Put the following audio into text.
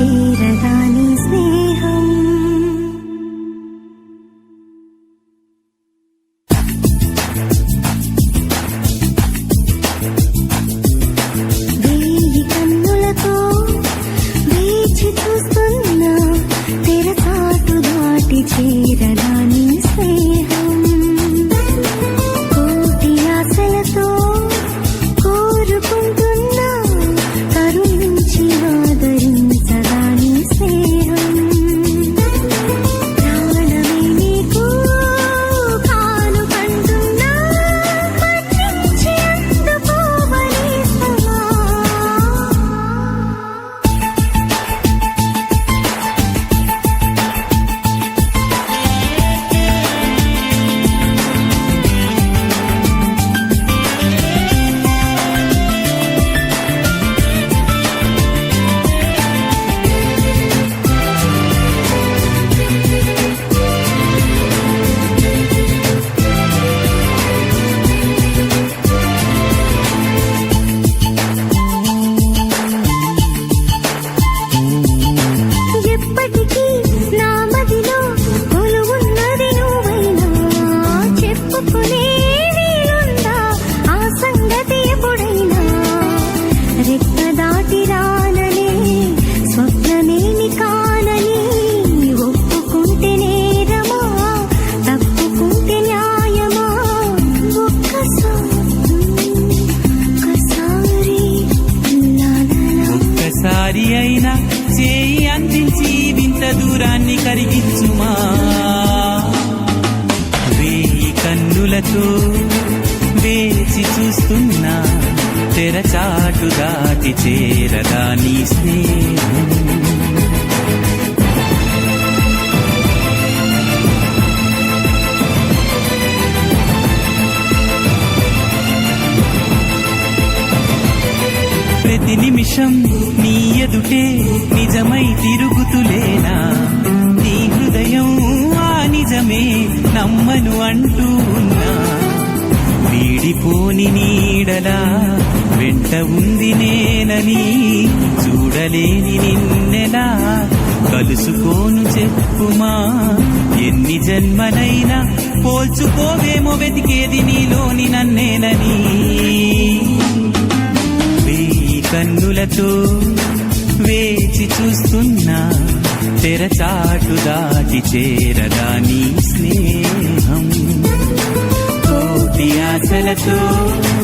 చేరదాని స్నేహం. వేయి కన్నులతో వేచి చూస్తున్నా తెరచాటు దాటి చేరదాని స్నేహం. కోటి ఆశలతో కోరుకుంటున్నా కరుణించి ఆదరించదాని స్నేహం. ప్రాణమే నీకు కానుకంటున్నా పట్టించి అందుకోవలేస్తమా. ఎప్పటికీ నా మదిలో కొలువున్నది నువ్వైనా చెప్పుకునే వీలుందా ఆ సంగతి ఎప్పుడైనా. రెక్క దాటి రాననే స్వప్నమేమి కానని ఒప్పుకుంటే నేరమా తప్పుకుంటే న్యాయమా. ఒక్కసారి అయినా చేయి అందించి వింత దూరాన్ని కరిగించుమా. వేయి కన్నులతో వేచి చూస్తున్నా తెరచాటు దాటి చేరదా నీ స్నేహం. ప్రతి నిమిషం నీ ఎదుటే నిజమై తిరుగుతులేనా. నీ హృదయం ఆ నిజమే నమ్మను అంటూ ఉన్నా. వీడిపోని నీడలా వెంట ఉంది నేనని చూడలేని నిన్నెలా కలుసుకోను చెప్పుమా. ఎన్ని జన్మలైనా పోల్చుకోవేమో వెతికేది నీలోని నన్నేనని. కన్నులతో వేచి చూస్తున్నా తెరచాటు దాటి చేరదా నీ స్నేహం. కోటి ఆశలతో